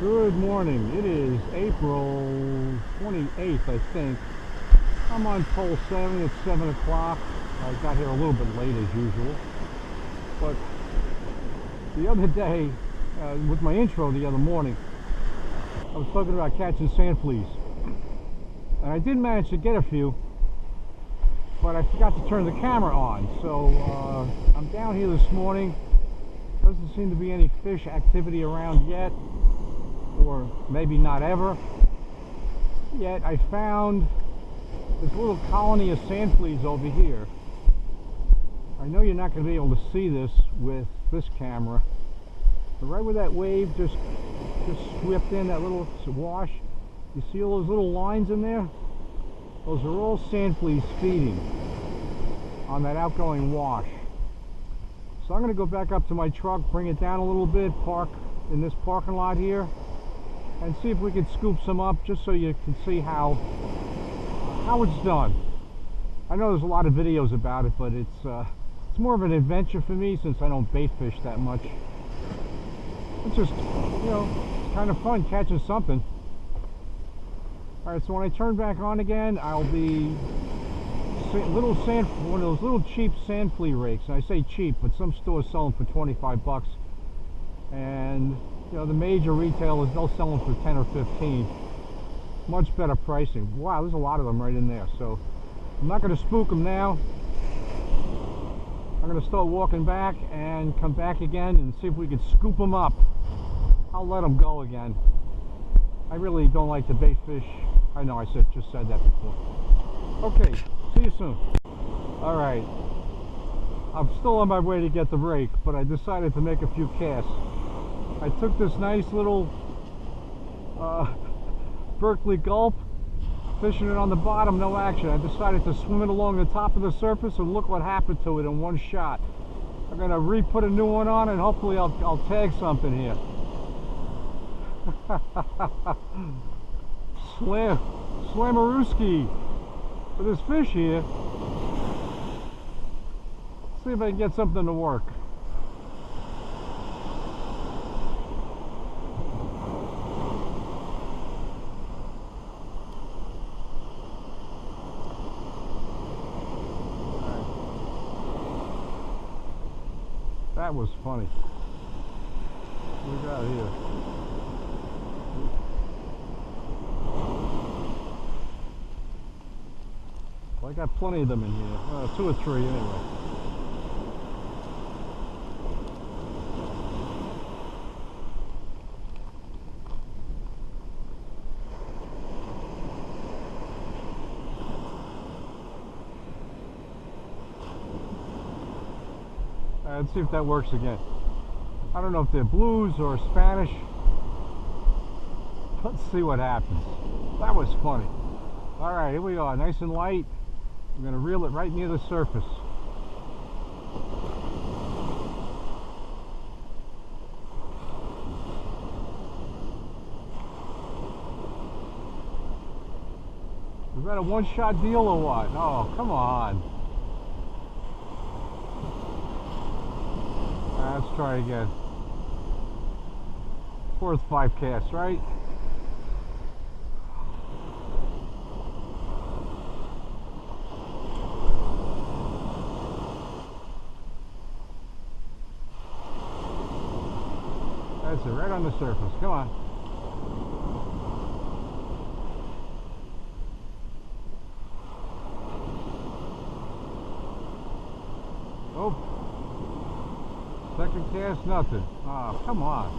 Good morning. It is April 28th, I think. I'm on pole 7. It's 7 o'clock. I got here a little bit late as usual. But the other day, with my intro the other morning, I was talking about catching sand fleas. And I did manage to get a few, but I forgot to turn the camera on. So I'm down here this morning. Doesn't seem to be any fish activity around yet, or maybe not ever. Yet I found this little colony of sand fleas over here. I know you're not going to be able to see this with this camera, but right where that wave just swept in, that little wash, you see all those little lines in there? Those are all sand fleas feeding on that outgoing wash. So I'm going to go back up to my truck, bring it down a little bit, park in this parking lot here, and see if we can scoop some up, just so you can see how it's done. I know there's a lot of videos about it, but it's more of an adventure for me since I don't bait fish that much. It's just, it's kind of fun catching something. Alright, so when I turn back on again, I'll be one of those little cheap sand flea rakes. And I say cheap, but some stores sell them for 25 bucks. And the major retailers, they'll sell them for 10 or 15. Much better pricing. Wow, there's a lot of them right in there. So I'm not going to spook them now. I'm going to start walking back and come back again and see if we can scoop them up. I'll let them go again. I really don't like to bait fish. I know I just said that before. Okay, see you soon. Alright, I'm still on my way to get the rake, but I decided to make a few casts. I took this nice little Berkeley gulp, fishing it on the bottom, no action. I decided to swim it along the top of the surface, and look what happened to it in one shot. I'm going to re-put a new one on, and hopefully I'll tag something here. Slamarooski for this fish here. See if I can get something to work. That was funny. What we got here? Well, I got plenty of them in here. 2 or 3 anyway. Let's see if that works again. I don't know if they're blues or Spanish. Let's see what happens. That was funny. Alright, here we are, nice and light. I'm going to reel it right near the surface. Was that a one-shot deal or what? Oh, come on. Let's try again. Worth 5 casts, right? That's it, right on the surface. Come on. Oh. Second cast, nothing. Oh, come on.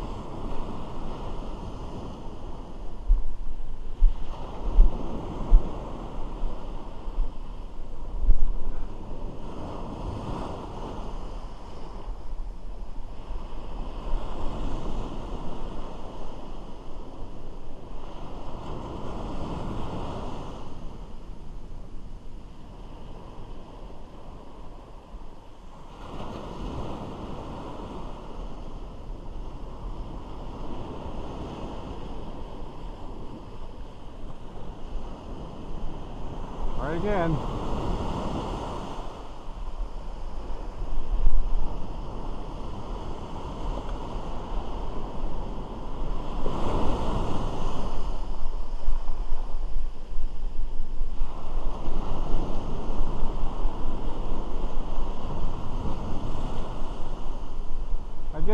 Try again.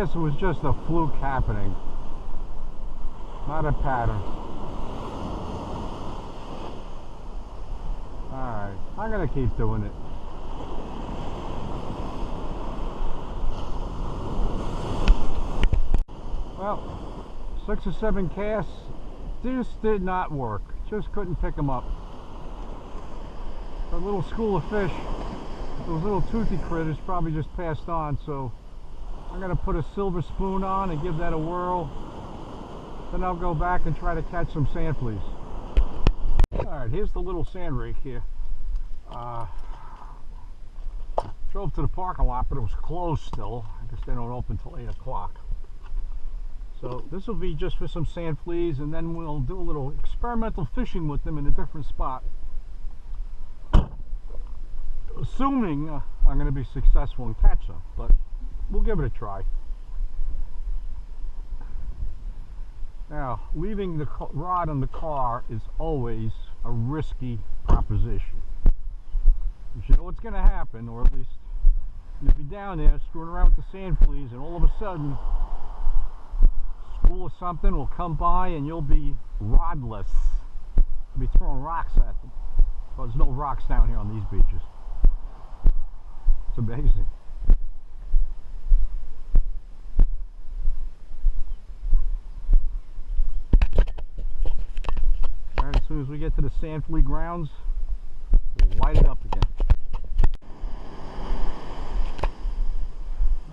guess it was just a fluke happening, not a pattern. Alright, I'm gonna keep doing it. Well, 6 or 7 casts. This did not work. Just couldn't pick them up. A little school of fish, those little toothy critters probably just passed on, so I'm going to put a silver spoon on and give that a whirl. Then I'll go back and try to catch some sand fleas. Alright, here's the little sand rake here. Drove to the parking lot, but it was closed still. I guess they don't open till 8 o'clock. So this will be just for some sand fleas, and then we'll do a little experimental fishing with them in a different spot. Assuming I'm going to be successful and catch them, but we'll give it a try. Now, leaving the rod in the car is always a risky proposition. You know what's going to happen, or at least you'll be down there screwing around with the sand fleas, and all of a sudden school or something will come by and you'll be rodless. You'll be throwing rocks at them. Well, there's no rocks down here on these beaches. It's amazing. Alright, as soon as we get to the sand flea grounds, we'll light it up again.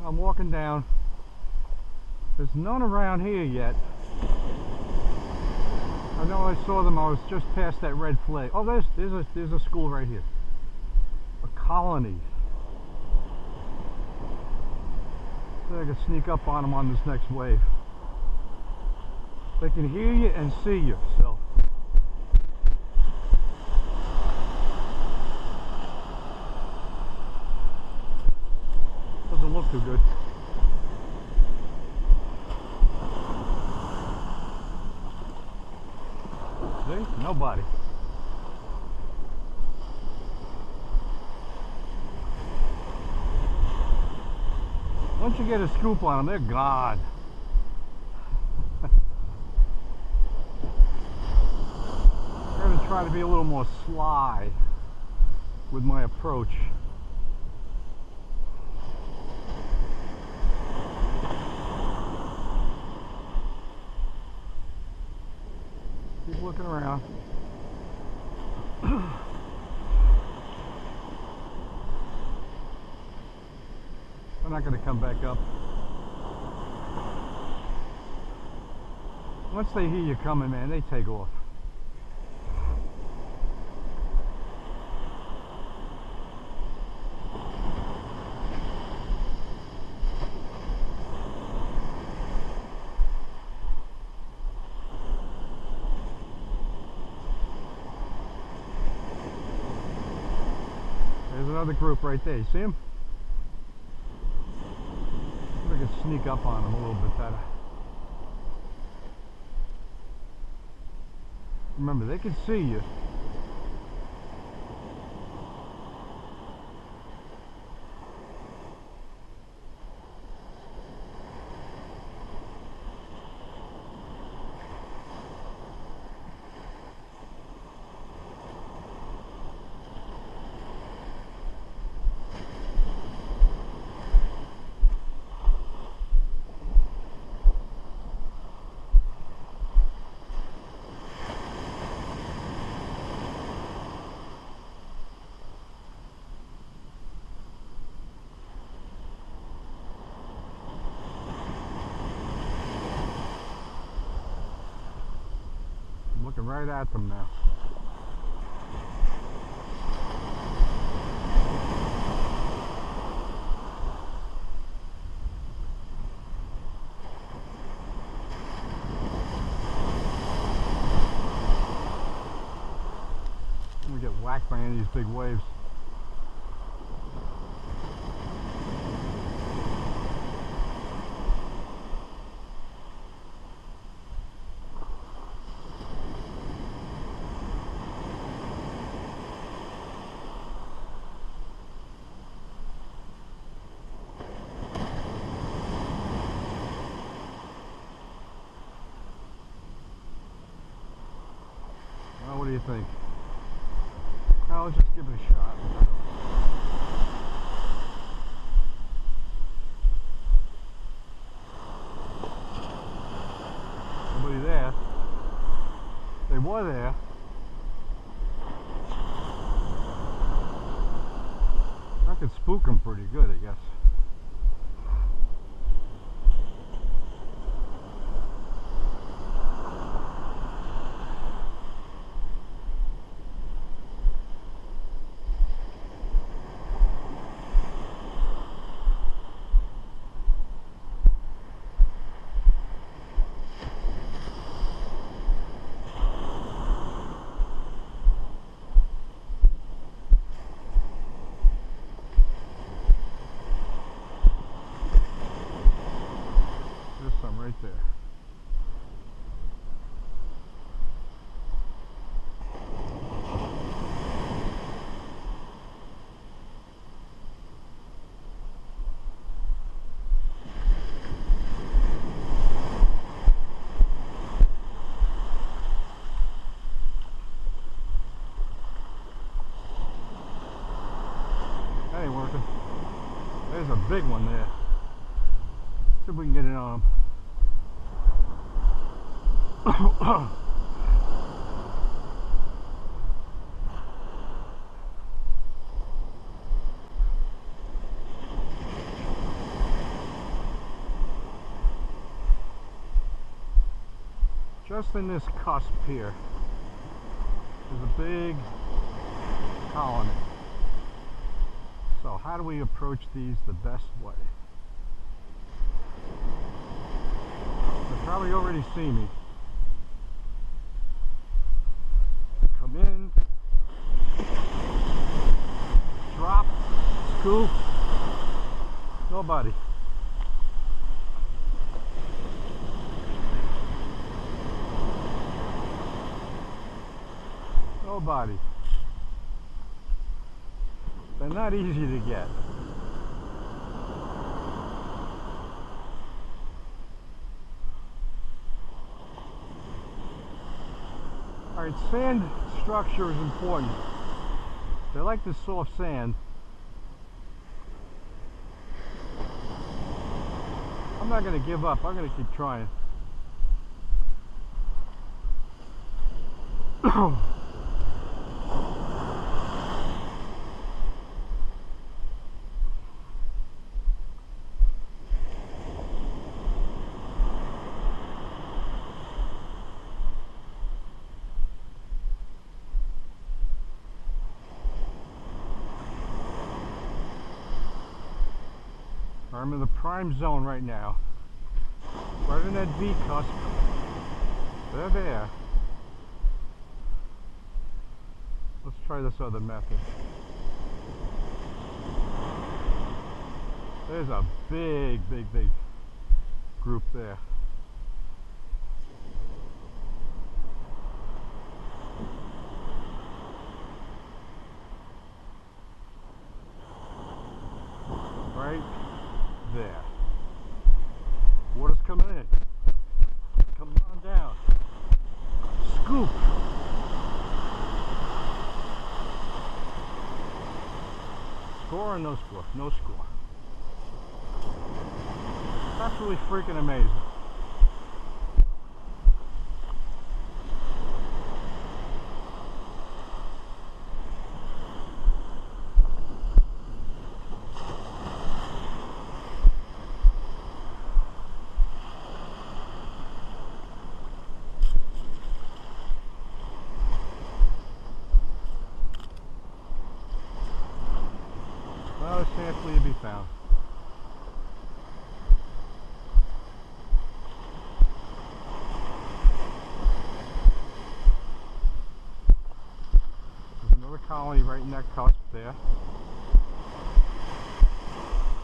I'm walking down. There's none around here yet. I know I saw them. I was just past that red flag. Oh, there's a school right here. A colony. So I can sneak up on them on this next wave. They can hear you and see you. So doesn't look too good. See? Nobody. Once you get a scoop on them, they're gone. I'm going to try to be a little more sly with my approach. Keep looking around. They're not going to come back up. Once they hear you coming, man, they take off. There's another group right there. You see them? I can sneak up on them a little bit better. Remember, they can see you. Looking right at them now. I'm gonna get whacked by any of these big waves. think? I'll just give it a shot. Nobody there. They were there. I could spook them pretty good, I guess. Right there. That ain't working. There's a big one there. See if we can get it on him. Just in this cusp here, there's a big colony. So how do we approach these the best way? They probably already see me. Come in, drop, scoop, nobody. Nobody. They're not easy to get. Alright, sand structure is important. They like the soft sand. I'm not going to give up. I'm going to keep trying. I'm in the prime zone right now. Right in that V cusp. They're there. Let's try this other method. There's a big group there. Right there. Water's coming in. Come on down. Scoop. Score or no score? No score. That's really freaking amazing. No Sand Flea to be found. There's another colony right in that cusp there.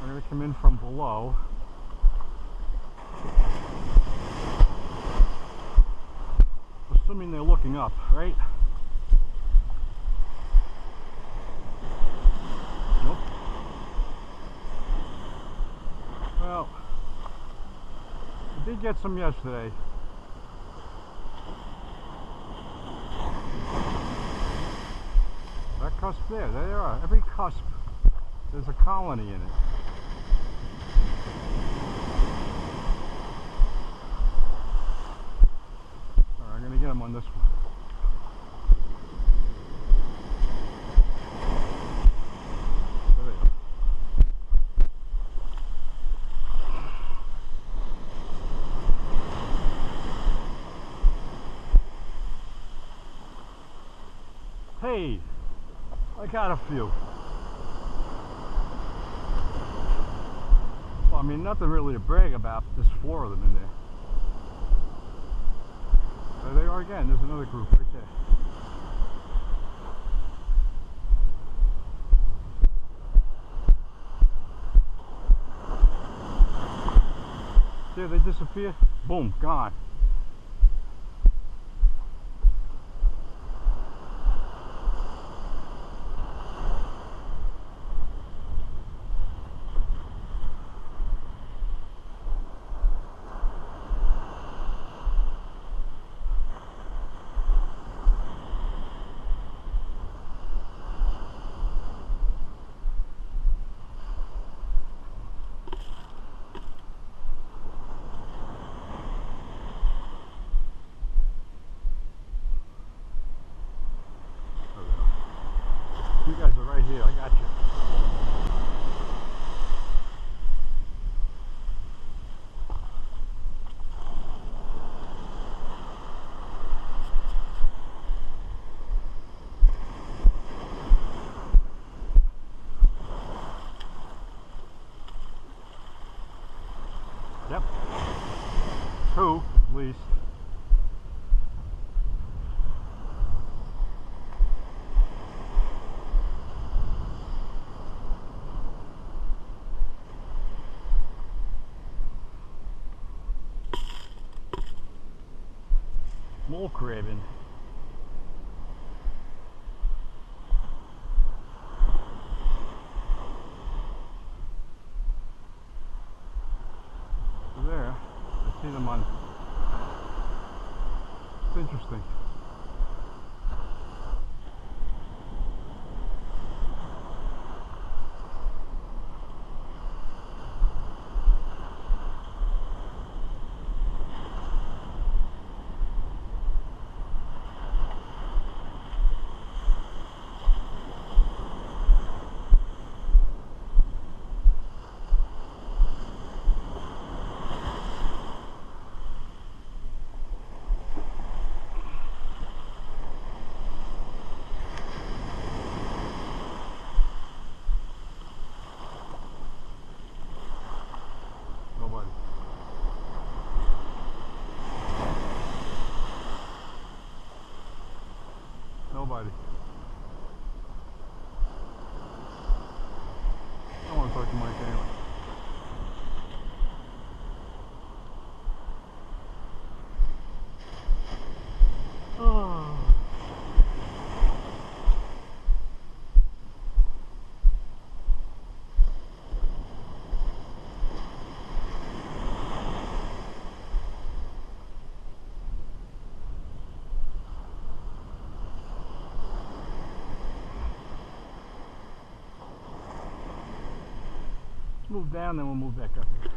I'm going to come in from below. Assuming they're looking up, right? Nope. Well, I did get some yesterday. cusp there. There they are. Every cusp, there's a colony in it. Alright, I'm going to get them on this one. There they are. Hey, I got a few. Well, I mean, nothing really to brag about, but there's 4 of them in there. There they are again. There's another group right there. See, they disappear. Boom, gone. You guys are right here. I got you. Yep. 2 at least. More crabbing. There, I see them on. It's interesting. Nobody. Nobody. I don't want to talk to Mike anyway. Oh. Let's move down, then we'll move back up here.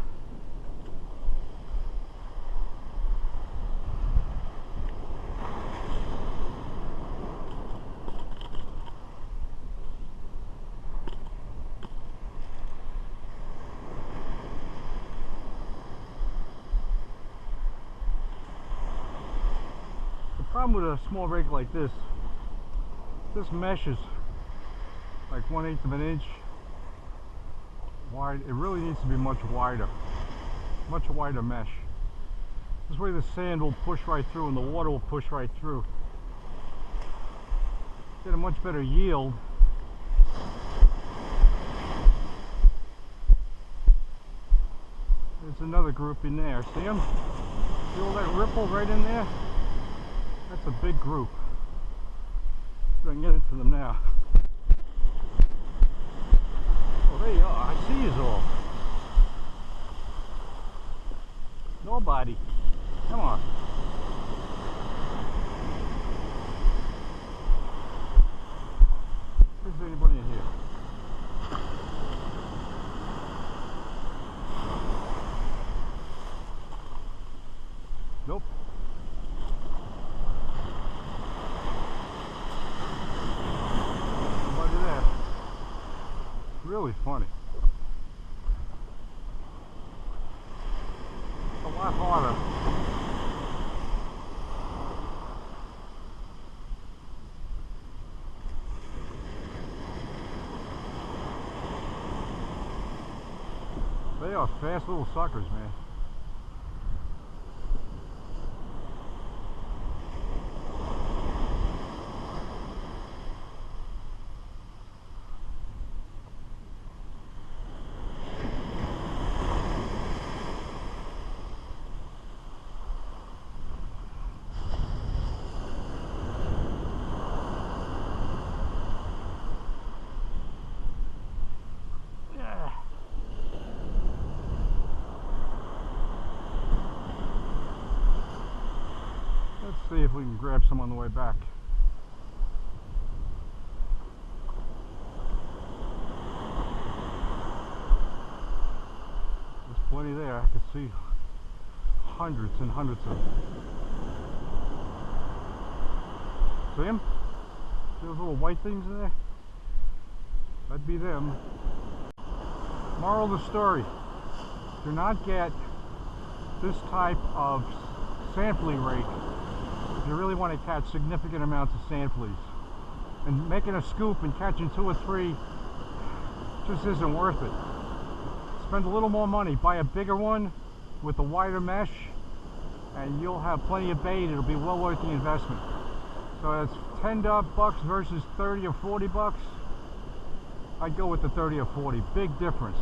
The problem with a small rake like this mesh is like 1/8 of an inch wide. It really needs to be much wider mesh. This way the sand will push right through and the water will push right through. Get a much better yield. There's another group in there. See them? See all that ripple right in there? That's a big group. I can get into them now. Oh, there you are. I see you all. Nobody. Come on. really funny. It's a lot harder. They are fast little suckers, man. Let's see if we can grab some on the way back. There's plenty there. I can see hundreds and hundreds of them. See them? See those little white things in there? That'd be them. Moral of the story: do not get this type of sand flea rake if you really want to catch significant amounts of sand fleas. And making a scoop and catching 2 or 3 just isn't worth it. Spend a little more money, buy a bigger one with a wider mesh, and you'll have plenty of bait. It'll be well worth the investment. So it's $10 versus 30 or 40 bucks. I'd go with the 30 or 40. Big difference.